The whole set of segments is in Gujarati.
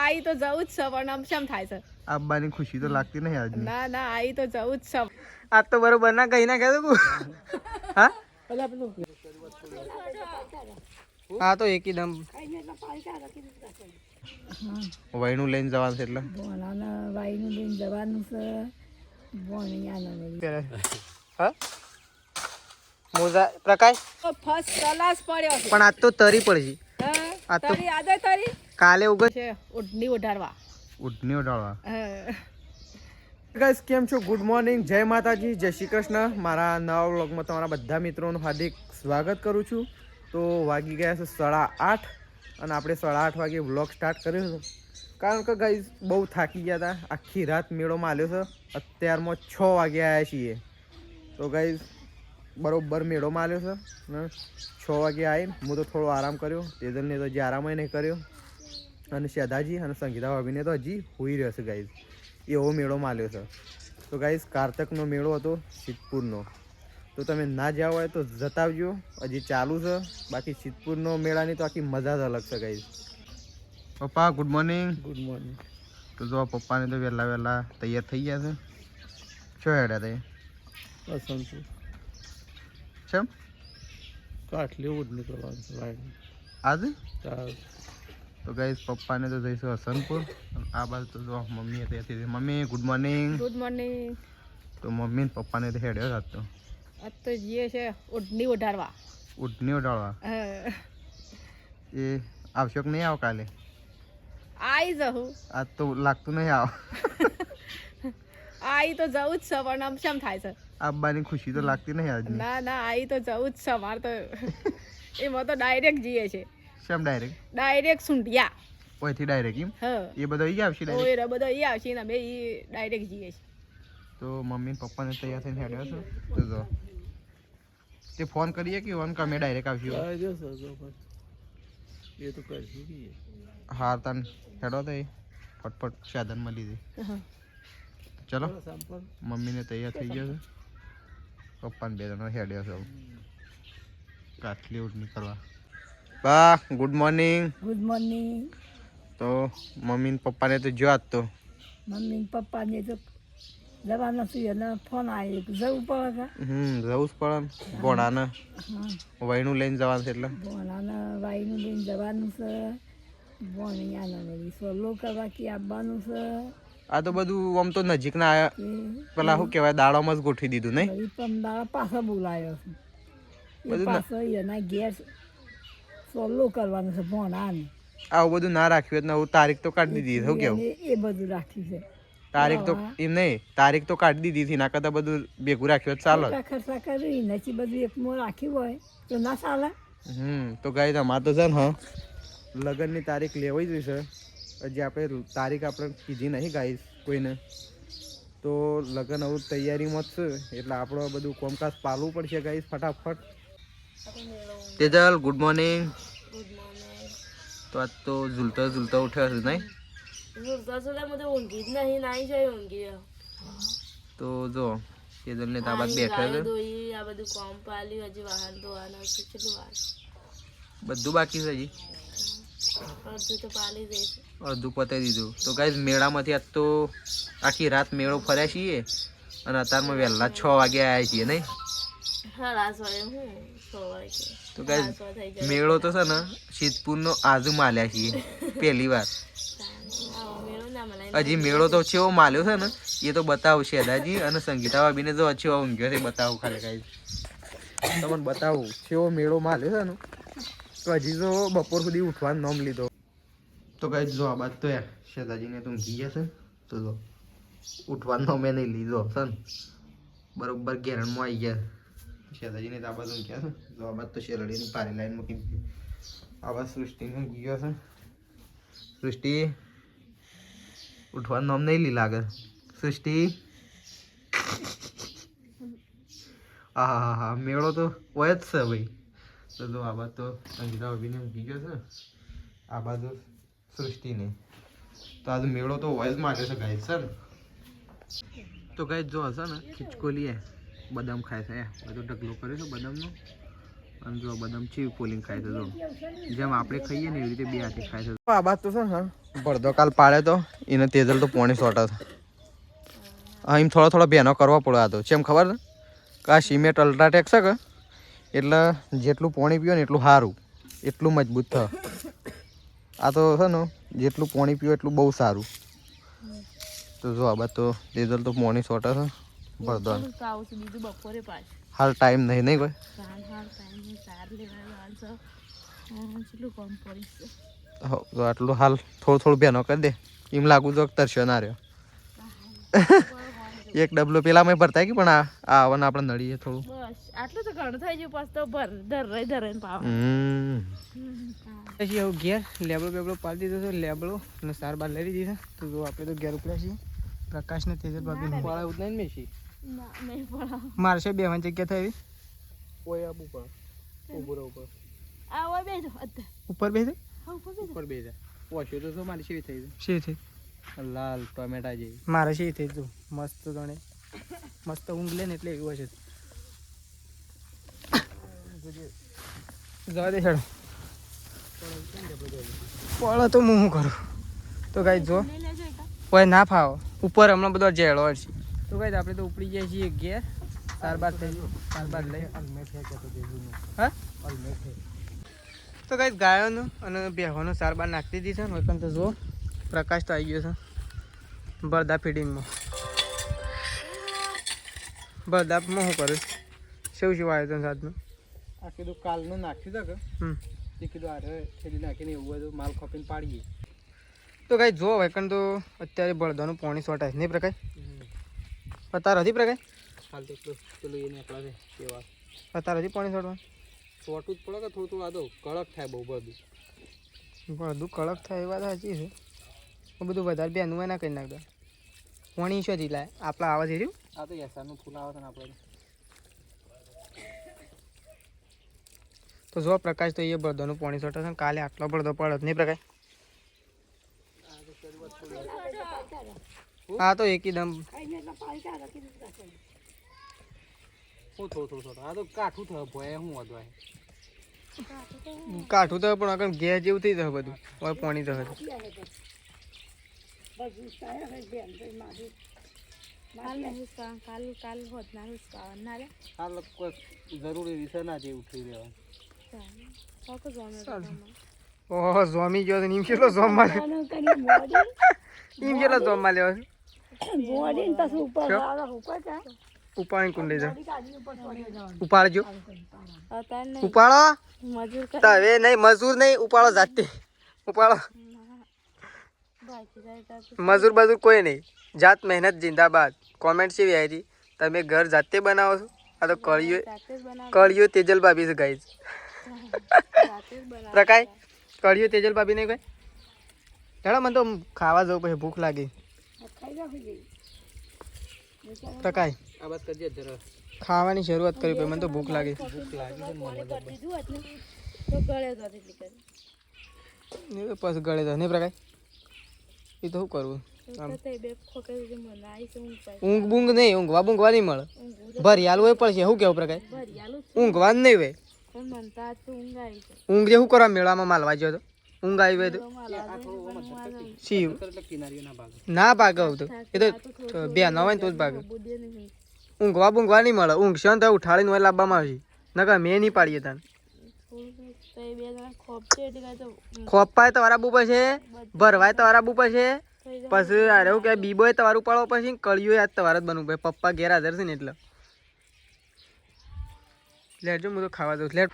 આઈ તો જવું જ છે પણ આમ શેમ થાય છે આબાની ખુશી તો લાગતી નહીં આજ ના ના આઈ તો જવું જ છે આજ તો બરોબર ના કઈ ના કહેતો હા હા તો એકદમ વહીનું લઈને જવાનું છે એટલે વાઈનું લઈને જવાનું છે હા મોજા પ્રકાશ ફર્સ્ટ ક્લાસ પડ્યો છે પણ આજ તો તરી પડશે હા તારી આદે તારી કાલે ઉગત છે ઉડની ઉડાડવા ઉડની ઉડાડવા ગાઈસ કેમ છો? ગુડ મોર્નિંગ, જય માતાજી, જય શ્રી કૃષ્ણ. મારા નવા વ્લોગમાં તમારા બધા મિત્રોનું હાર્દિક સ્વાગત કરું છું. તો વાગી ગયા છે 8:30 અને આપણે 8:30 વાગે વ્લોગ સ્ટાર્ટ કર્યો છે કારણ કે ગાઈસ બહુ થાકી ગયા હતા. આખી રાત મેળોમાં આવ્યો છે. અત્યારમાં 6 વાગે આવ્યા છીએ. તો ગાઈસ બરોબર મેળોમાં આવ્યો છે ને 6 વાગે આવીને હું તો થોડો આરામ કર્યો. તેજલને તો હજી આરામ નહીં કર્યો અને શ્રદ્ધાજી અને સંગીતા ભાભીને તો હજી હોઈ રહ્યો છે ગાઈસ. એવો મેળો માલ્યો છે. તો ગાઈસ કારતકનો મેળો હતો સિદ્ધપુરનો. તો તમે ના જાવ હોય તો જતા આવજો, હજી ચાલુ છે. બાકી સિદ્ધપુરનો મેળાની તો આખી મજા જ અલગ છે ગાઈસ. પપ્પા ગુડ મોર્નિંગ. Good morning. તો જો પપ્પાને તો વહેલા તૈયાર થઈ ગયા છે. શું હેડ્યા તે અસંતોષ કેમ કાટલી ઉડ નીકળવાનું છે આજે તો ગાઈસ પપ્પાને તો જઈશું હસનપુર. આ બાજુ તો જો મમ્મી હતી. Mummy good morning. Good morning. તો મમ્મી ને પપ્પાને તો હેડ્યો આજ તો જે છે ઉડની ઉડાડવા. ઉડની ઉડાડવા એ આવશો કે નહીં આવો કાલે? આઈ જવું. આજ તો લાગતું નહીં આવો. આઈ તો જવું જ છે પણ આમ શેમ થાય છે આબાની ખુશી તો લાગતી નહીં આજ. ના ના આઈ તો જવું જ છે મારે તો એમાં તો ડાયરેક્ટ જઈએ છે. શેમ ડાયરેક્ટ સુંઢિયા ઓયથી ડાયરેક્ટ એમ? હા એ બધો ઈ આવશે ડાયરેક્ટ. ઓય બધો ઈ આવશે ને બે ઈ ડાયરેક્ટ જઈએ છે. તો મમ્મી ને પપ્પાને તૈયાર થઈને હેડ્યો છે. તો જો તે ફોન કરીએ કે ઓન કમે ડાયરેક્ટ આવશું? એ તો કરશું કે હાર તન હેડો તો ફટફટ સાધનમાં લીધી. ચલો મમ્મીને તૈયાર થઈ ગયો છે. પપ્પાને બે જણા હેડ્યો છે કાટલી ઉડની કરવા. બા ગુડ મોર્નિંગ. Good morning. તો મમ્મી ને પપ્પાને તો જો આજ તો મમ્મી પપ્પાને તો જવાનું છે અને ફોન આવ્યો જવું પડે. જવું જ પડે. ભોણાને વહીનું લઈને જવાનું છે એટલે ભોણાને વાઈનું લઈને જવાનું છે. ભોણિયાને સોલો કરવા કે આવવાનું છે. આ તો બધું આમ તો નજીકના પેલા શું કહેવાય દાડામાં જ ગોઠવી દીધું નહીં? પણ દાડા પાછા બોલાયો છે. એ પાછો એના ઘેર સોલો કરવાનું છે ભોણાને. આવું બધું ના રાખ્યું એટલે હું તારીખ તો કાઢી દીધી. શું કેવું? એ બધું રાખ્યું છે. તારીખ તો એમ નહીં, તારીખ તો કાઢી દીધી હતી. ના કરતા બધું ભેગું રાખ્યું ચાલો. ખર્ચા કરી નથી બધું એકમાં રાખ્યું હોય તો ના ચાલે. તો ગાઈ અમારે તો છે ને હા લગ્નની તારીખ લેવાઈ જોઈશે. હજી આપણે તારીખ આપણે કીધી નહીં ગાઈસ કોઈને. તો લગ્ન હવે તૈયારીમાં જ છે એટલે આપણે બધું કોમકાજ પાલવું પડશે ગાઈસ ફટાફટ. Tejal good morning. તો આજ તો ઝૂલતા ઉઠ્યો છે નહીં? તો જો તેજલને તો આ બાદ બેઠા છે. બધું બાકી છે હજી અડધું પતાવી દીધું. તો ગાઈસ મેળામાંથી આજ તો આખી રાત મેળો ફર્યા છીએ અને અત્યારમાં વહેલા 6 વાગે આવ્યા છીએ નહીં? તો ગાઈસ મેળો તો છે ને સિદ્ધપુરનો આજુ માલ્યા છીએ પહેલી વાર. હજી મેળો તો છેવો માલ્યો છે ને એ તો બતાવું શેદાજી અને સંગીતા ભાભીને જો છેવો ઊંઘ્યો છે બતાવું ખાલી ગાઈસ. તમને બતાવું છેવો મેળો માલ્યો છે ને. તો હજી તો બપોર સુધી ઉઠવાનું નામ લીધો. તો ગાઈસ જો આ બાદ તો શેદાજીને તો ઊંઘી ગયા છે. તો જો ઉઠવાનો મેં નહીં લીધો છે ને બરોબર ઘેરણમાં આવી ગયા. શેદાજીને તો આ બાદ ઊંઘ્યા છે. જો આ બાદ તો શેરડીની પારી લાઈન મૂકી દીધી. આ બાદ સૃષ્ટિને ઊંઘી ગયો છે. સૃષ્ટિ ઉઠવાનું નામ નહીં લી લાગે. સૃષ્ટિ હા મેળો તો હોય જ છે ભાઈ. તો જો આ બાદ તો સંગીતા ભાભીને ઊંઘી ગયો છે. આ બાજુ સૃષ્ટિને તો આજે મેળો તો હોય જ માટે છે ગાઈસ છે ને. તો ગાઈસ જો હશે ને ખીચકોલી બદામ ખાય છે. બધો ઢગલો કર્યો છે બદામનો અને જો બદામ ચીવ પોલિંગ ખાય છે. જો જેમ આપણે ખાઈએ ને એવી રીતે બે હાથે ખાય છે. આ બાદ તો છે ને બળદો કાલ પાડે તો એને તેજલ તો પોણી સોટા હા એમ થોડો બેનો કરવો પડે આ તો ચેમ ખબર ને કે આ સિમેન્ટ અલ્ટ્રાટેક છે કે એટલે જેટલું પાણી પીવો ને એટલું સારું એટલું મજબૂત થાય આ તો છે ને જેટલું પાણી પીવો એટલું બહુ સારું તો જો આ બાદ તો તેજલ તો પાણી સોટા છે બળદો હાલ ટાઈમ નહીં કોઈ તો આટલું હાલ થોડું બેનો કરી દે એમ લાગુ તો તરસ્યો ના રહ્યો એક ડબલો પેલામાં ભરતા કે પણ આ આવવાના આપણે નળીએ થોડું આટલું તો ઘણું થઈ ગયું પાછું તો ધરાઈ પાવ પછી હવે ઘેર લેબડો બેબડો પાડી દીધો છે લેબડો અને સાર બાર લઈ દીધી છે તો જો આપણે તો ઘેર ઉપડ્યા છીએ પ્રકાશ ને તેજલ બાબી વાળા ઉતને ને મેસી મારશે બેવાની જગ્યા થઈ કોઈ આબુ પર ઉપર ઉપર બેસે ઉપર બે જા ઓછો તો શું મારી શેવી થઈ શી થઈ લાલ ટમેટા જેવી મારે શી થઈ તું મસ્ત તને મસ્ત ઊંઘ લે ને એટલે એવું હશે જવા દે હેડો પડો તો હું શું કરું તો કાંઈ જો કોઈ ના ફાવો ઉપર હમણાં બધો જેડો છે તો કાંઈ આપણે તો ઉપડી જાય છીએ ઘેર ત્યારબાદ થઈ ત્યારબાદ લઈ હા તો કાંઈ ગાયોનું અને બેહોનું સાર બાર નાખી દીધી છે ને તો જો પ્રકાશ તો આવી ગયો છે બળદા ફીડિંગમાં બળદામાં શું કરું શું શું આયોજન સાથનું આ કીધું કાલનું નાખ્યું છે કે તે કીધું આરે થેલી નાખીને એવું બધું માલ ખપીને પાડીએ તો કાંઈ જો વેકન તો અત્યારે બળદાનું પાણી સોટાય નહીં પ્રકાશ અત્યારે હતી પ્રકાશ હાલ તો પેલું એ નીકળે છે કેવા અત્યારે હતી પાણી સોટવાનું સોટું જ પડે કે થોડું આ તો કડક થાય બહુ બધું કડક થાય એ વાત સાચી છે બધું વધારે બેનું ના કરી નાખતા પાણી શોધી લાય આપણા આવા જઈ રહ્યું આ તો યસાનું ફૂલ આવે છે ને આપણે તો જો પ્રકાશ તો એ બળદોનું પાણી સોટે છે કાલે આટલો બળદો પડત નહીં પ્રકાશ હા તો એકદમ થોડું આ તો કાઠું થયું ભોય શું વધવાય કાઠું તો પણ આગળ ગેસ જેવું થઈ જશે બધું હવે પાણી તો હતું હાલ કોઈ જરૂરી વિષય ના જેવું થઈ રહેવાનું ઓહો જોમી ગયો એમ કેટલો જોમ માલ્યો એમ કેટલો જોમ માલ્યો ઉપાડી કુંડે જા ઉપાડજો ઉપાડો હવે નહીં મજૂર નહીં ઉપાડો જાતે ઉપાડો મજૂર બજૂર કોઈ નહીં જાત મહેનત જિંદાબાદ કોમેન્ટ છે આવી તમે ઘર જાતે બનાવો છો આ તો કળિયો તેજલ ભાભી છે ગાઈઝ પ્રકાશ કળિયો તેજલ ભાભી નહીં કોઈ હેડો મને તો ખાવા જવું પછી ભૂખ લાગી પ્રકાશ આ વાત કરજે જરા ખાવાની શરૂઆત કરી પછી મને તો ભૂખ લાગી પછી ગળે તો નહીં પ્રકાશ એ તો શું કરવું ઊંઘ બૂંઘ નહીં ઊંઘવા નહીં મળે ભરિયાલ હોય પડશે શું કેવું પ્રકાશ ઊંઘવા જ નહીં હોય ઊંઘ જે શું કરવા મેળામાં માલવા ગયો તો ઊંઘ આવી હોય તો શી ના ભાગે તો એ તો બે ન હોય ને તો જ ભાગે ઊંઘવા નહીં મળે ઊંઘ શાંત ઉઠાડીને હોય લાવવામાં આવશે નકર મેં નહીં પાડીએ તાને ખોપાય તમારા બુ પછી ભરવાય તમારા બુ પછી પછી અરે એવું કે બીબોય તમારું પાડો પછી કળિયો યાદ તમારે જ બનવું ભાઈ પપ્પા ઘેર હાજર છે ને એટલે લેટજો હું તો ખાવા દઉં લેટ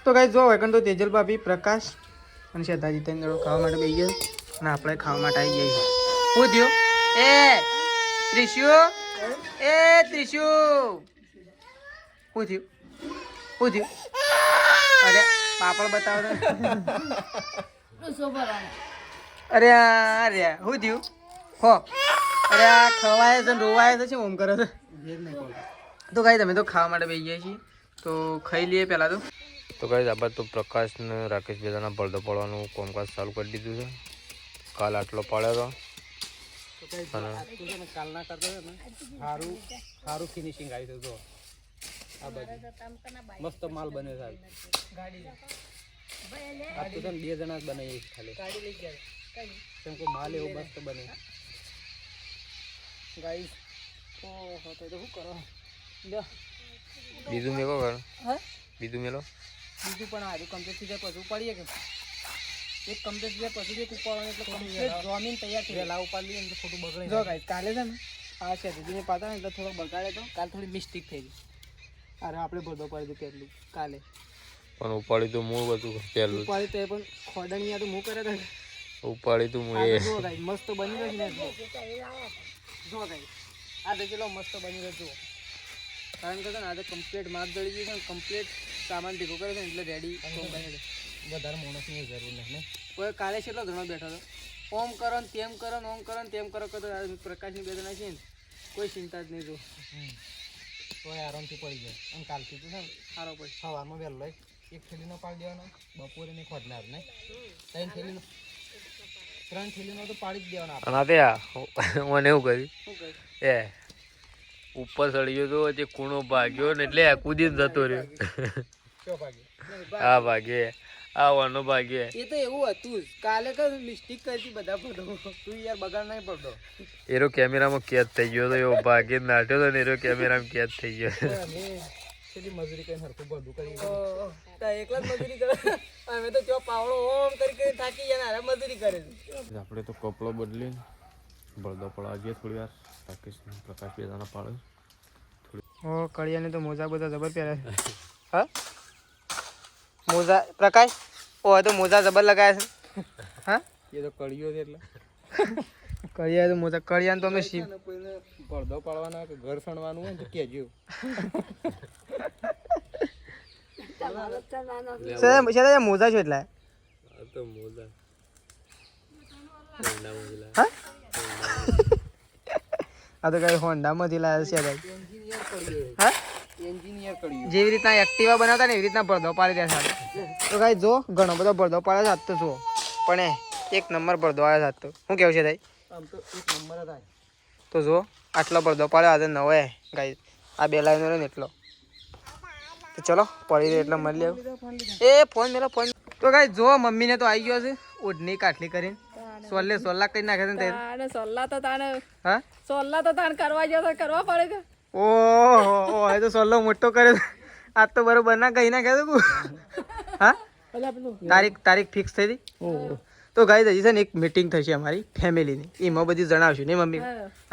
તો કાંઈ જો એકન તો તેજલ ભાભી પ્રકાશ અને શ્રદ્ધાજી ત્રણ ખાવા માટે બેસી ગયા અને આપણે ખાવા માટે આવી ગયા શું થયું એ ત્રિશુ ત્રિશુ શું થયું અરે પાપડ બતાવો અરે અરે શું થયું હો અરે આ ખવાય છે રોવાય છે ઓમ કરે છે તો કાંઈ તમે તો ખાવા માટે બેસી ગયા છીએ તો ખાઈ લઈએ પહેલાં તો કાંઈ આપણે તો પ્રકાશ ને રાકેશ બેદાના બળદો પડવાનું કામકાજ ચાલુ કરી દીધું છે કાલ આટલો પડ્યો હતો અને કાલના કરતા ને સારું ફિનિશિંગ આવી છે જો આ બાજુ મસ્ત માલ બને છે આ તો બે જણા જ બનાવીએ ખાલી કેમ કે માલ એવો મસ્ત બને ગાઈસ. ઓહો તો શું કરો લ્યો બીજું મેકો કરો હા બીજું મેલો બીજું પણ આજે કમ્પ્લીટ થઈ જાય પછી ઉપાડીએ કે એક કમ્પ્લીટ થઈ જાય પછી એક ઉપાડવાનું એટલે કમ્પ્લીટ જમીન તૈયાર થઈ જાય ઉપાડી લઈએ તો ખોટું બગડે. જો ગાઈસ કાલે છે ને આ છે દીદીને પાતા ને એટલે થોડો બગાડે તો કાલે થોડી મિસ્ટેક થઈ ગઈ. અરે આપણે બધો પાડી દીધું કેટલું કાલે પણ ઉપાડી તો હું બધું પહેલું ઉપાડી તો પણ ખોડણિયા તો હું કરે તો ઉપાડી તો હું એ જો ગાઈસ મસ્ત બની રહ્યું ને જો ગાઈસ આ તો ચલો મસ્ત બની રહ્યું જુઓ. કારણ કે છે ને આજે કમ્પ્લીટ માપ દળી ગયું છે ને કમ્પ્લીટ સામાન ભેગો કરે છે ને એટલે રેડી વધારે માણસની જરૂર નહીં. કોઈ કાલે કેટલો ઘણો બેઠો હતો ઓમ કરો ને તેમ કરો ને ઓમ કરો ને તેમ કરો તો પ્રકાશની બે જણા છે ને કોઈ ચિંતા જ નહીં. જો તો આરામથી પડી જાય અને કાલથી તો છે ને સારો પડે સવારમાં વહેલો લઈ એક થેલીનો પાડી દેવાનો બપોરે નહીં ખોદનાર નહીં 3 થેલીનો તો પાડી જ દેવાનો. અને ત્યાં મને એવું કર્યું શું કહે એ ઉપર ચડી ગયો તો જે કૂણો ભાગ્યો ને એટલે કૂદીને જતો રહ્યો. કયો ભાગે આ ભાગે આ વાનો ભાગે એ તો એવું હતું જ કાલે કઈ મિસ્ટેક કરી બધા પડો તું યાર બગાડ નહીં પડતો. એરો કેમેરામાં કેદ થઈ ગયો તો એવો ભાગે નાટ્યો તો ને એરો કેમેરામાં કેદ થઈ ગયો. મજૂરી કઈ હરખું બધું કરી એકલા જ મજૂરી કરે અમે તો ચો પાવડો ઓમ કરી થાકી જાય ને મજૂરી કરે છે. આપણે તો કપડો બદલી બળદો પડા ગયો થોડી વાર પ્રકાશ બેદાના પાડે. ઓ કળિયાને તો મોજા બધા જબર પહેરે છે. હા મોજા પ્રકાશ ઓ તો મોજા જબર લગાયા છે. હા એ તો કળિયો છે એટલે કળિયા તો મોજા કળિયાને તો અમે પડદો પાડવાના કે ઘર સણવાનું હોય તો કહેજો. મોજા છો એટલે આ તો કઈ હોન્ડામાંથી લાવ્યા છે ભાઈ. હા જેવી રીતના એક્ટિવા બનાવતા ને એવી રીતના પડદો પાડી રહ્યા છે. તો કાંઈ જો ઘણો બધો પડદો પાડે છે તો જુઓ પણ એક નંબર પડદો આવ્યો છે. તો શું કેવું છે ભાઈ આમ તો એક નંબર જ આવે. તો જુઓ આટલો પડદો પાડ્યો આજે નવો એ ગાઈ આ 2 લાઈનો ને એટલો. તો ચલો પડી રહ્યો એટલે મળી લેવું એ ફોન મેલો ફોન. તો કાંઈ જો મમ્મીને તો આવી ગયો છે ઓઢની કાટલી કરીને સોલ્લા કરી નાખે છે ને સોલ્લા તો તાને હા સોલ્લા તો તાને કરવા ગયો તો કરવા પડે કે ઓહો એ તો સોલ્લો મોટો કરે આજ તો બરોબર ના કહી નાખે તો હા તારીખ ફિક્સ થઈ હતી. તો ગાઈ હજી છે ને એક મીટિંગ થશે અમારી ફેમિલીની એમાં બધી જણાવશું નહીં મમ્મી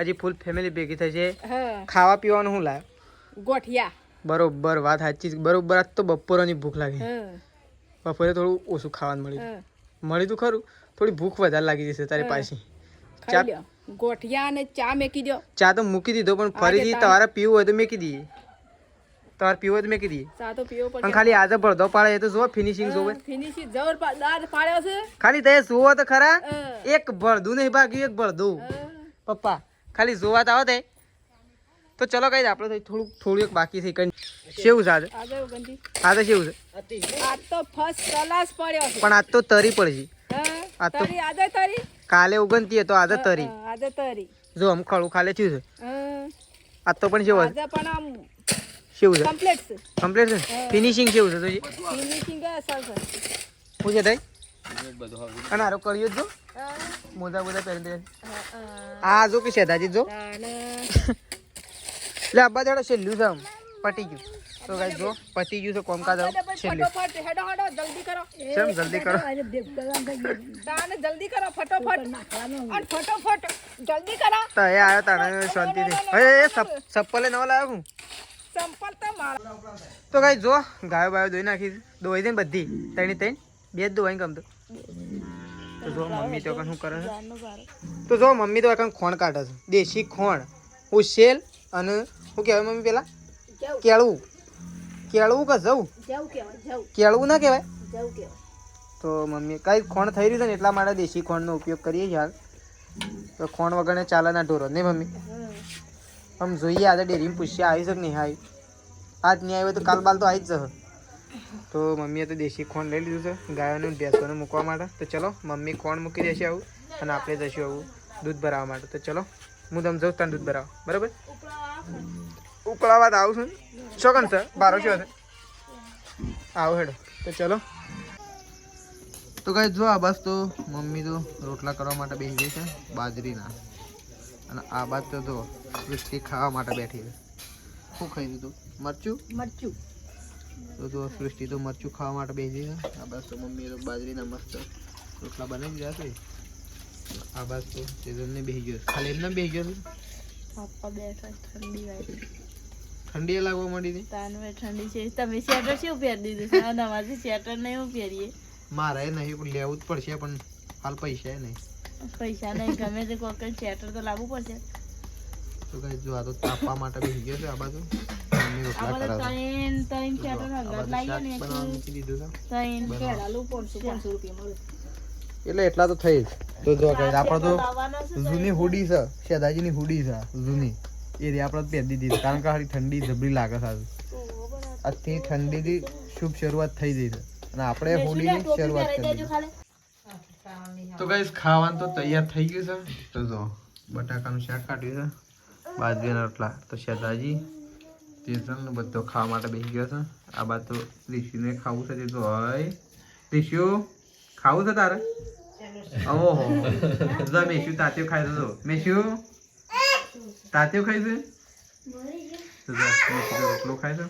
હજી ફૂલ ફેમિલી ભેગી થશે. ખાવા પીવાનું શું લાવ્યો ગોઠિયા બરોબર વાત સાચી બરોબર. આજ તો બપોરની ભૂખ લાગી બપોરે થોડું ઓછું ખાવાનું મળ્યું તો ખરું થોડી ભૂખ વધારે લાગી જશે તારી પાછી. ગોઠિયા અને ચા મેકી દો. ચા તો મૂકી દીધો પણ ફરીથી તમારે પીવું હોય તો મેકી દઈએ. તમારે પીવું હોય તો મેકી દઈએ. ચા તો પીવો પણ ખાલી આજે પડદો પાડે એ તો જો ફિનિશિંગ જોવે ફિનિશિંગ જબર દાદ પાડ્યો છે. ખાલી તે જોવો તો ખરા એક ભળદું નહીં બાકી એક ભળદું પપ્પા ખાલી જોવા તો આવો તે. તો ચલો કઈ આપણે થોડું એક બાકી થઈ કઈ કેવું છે આજે આજે કેવું છે આજ તો ફર્સ્ટ ક્લાસ પડ્યો છે પણ આજ તો તરી પડશે. આજ તો આજે તરી કાલે ઉગનતી તો આજે તરી આજે તરી જો આમ ખળું ખાલે થયું છે આજ તો પણ કેવું આજે પણ આમ કેવું છે કમ્પ્લીટ છે કમ્પ્લીટ છે ફિનિશિંગ કેવું છે તો ફિનિશિંગ સરસ છે. શું છે તઈ અને આરો કર્યો જો મોજા બોજા પહેરી દે આ જો કે સેદાજી જો લે અબ્બા જોડે છેલ્લું છે આમ પટી ગયું. તો ગાઈ જો પતી ગયું છે કોમકાજ છેલ્લું. ફટાફટ હેડો જલ્દી કરો ચમ જલ્દી કરો તાને જલ્દી કરો ફટાફટ અને ફટાફટ જલ્દી કરો. તો એ આયો તાણે શાંતિથી એ ચપ્પલે નવો લાવ્યો હું સંપલ તો મારા. તો ગાઈ જો ગાયો બાયો ધોઈ નાખી ધોઈ દે બધી ત્રણી બે જ ધોવાઈ ગમતો. તો જો મમ્મી તો શું કરે છે તો જો મમ્મી તો એકણ ખોણ કાઢે છે દેશી ખોણ ઉશેલ અને શું કહેવાય મમ્મી પેલા કેળવું કેળવું કે જવું કેળવું ના કહેવાય તો મમ્મી કાંઈ ખોણ થઈ રહ્યું છે ને એટલા માટે દેશી ખોણનો ઉપયોગ કરીએ છીએ હાલ. તો ખોણ વગરને ચાલે ના ઢોરો નહીં મમ્મી આમ જોઈએ આજે ડેરીમાં પૂછ્યા આવી શકે નહીં આવી આજ નહીં આવ્યો તો કાલ બાલ તો આવી જ જશે. તો મમ્મીએ તો દેશી ખોણ લઈ લીધું છે ગાયોને ભેંસોને મૂકવા માટે. તો ચલો મમ્મી ખોણ મૂકી દેશે આવું અને આપણે જઈશું આવું દૂધ ભરાવવા માટે. તો ચલો હું તમે જાઉં ત્યાં દૂધ ભરાવવા બરાબર ઉકળાવા આવું છું શું છે બારો શું છે આવો હેડો. તો ચલો તો તો ગાઈસ જો આ બસ તો મમ્મી તો રોટલા કરવા માટે બેસી ગઈ છે બાજરીના, અને આ બાદ તો જો સૃષ્ટિ ખાવા માટે બેઠી છે. શું ખાઈ દીધું? મરચું. તો જો સૃષ્ટિ તો મરચું ખાવા માટે બેસી છે. આ બસ તો મમ્મીએ તો બાજરીના મસ્ત રોટલા બનાવી દીધા છે. આ બસ તો સિઝનને બેસી ગયો, ખાલી એમને બેસી ગયો છે. ઠંડી લાગવા માંડી હતી. ઠંડી છે. તમે સ્વેટર શું પહેરી દીધું છે? નવાથી સ્વેટર નહીં પહેરીએ. મારે નહીં પણ લેવું જ પડશે, પણ હાલ પૈસા નહીં. પૈસા નહીં, ગમે તે કોઈ સ્વેટર તો લાવવું પડશે. તો કઈ જો આ તો તાપવા માટે બેસી ગયો છે. આ બાજુ મમ્મી રોટલા આપણે કરાવે છે. ત્રણ સ્વેટર આ હંગાત બાજુ લાવીએ શાક ને બનાવવા મૂકી દીધું છે. ત્રણ પહેલાનું 500 રૂપિયા મળે. એટલે એટલા તો થઈ જ. તો જો કઈ આપણે તો લાવવાના છે. જૂની હુડી છે, શેદાજીની હુડી છે જૂની, એ રે આપણે પહેરી દીધી છે. કારણ કે હારી ઠંડી જબરી લાગે છે. આજથી ઠંડીથી શુભ શરૂઆત થઈ ગઈ છે, અને આપણે હુડીની શરૂઆત કરી દીધી. તો ગાઈસ ખાવાનું તો તૈયાર થઈ ગયું છે. તો જો બટાકાનું શાક કાઢ્યું છે, બાજરીના રોટલા, તો શેદાજી તેજલ બધો ખાવા માટે બેસી ગયો છે. આ બાદ તો રિશુને ખાવું છે. તે તો હોય રિશુ ખાવું છે તારે? ઓહો જા મેશુ તાત્યો ખાઈ દો. મેશુ તાત્યો ખાઈ છે. તો જા મેશુ રોટલો ખાઈ દો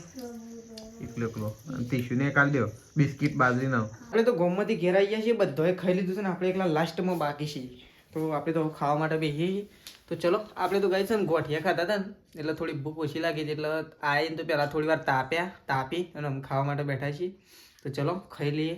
એકલો. અને ટીશ્યુને કાઢ દો બિસ્કિટ બાજરીનો. આપણે તો ગોમમાંથી ઘેર આવી ગયા છીએ, બધાએ ખાઈ લીધું છે ને આપણે એકલા લાસ્ટમાં બાકી છીએ. તો આપણે તો ખાવા માટે બેસીએ છીએ. તો ચલો આપણે તો ગાઈ છે ને ગોઠિયા ખાતા હતા ને એટલે થોડી ભૂખ ઓછી લાગી હતી, એટલે આવીને તો પહેલાં થોડી વાર તાપી અને અમે ખાવા માટે બેઠા છીએ. તો ચલો ખાઈ લઈએ.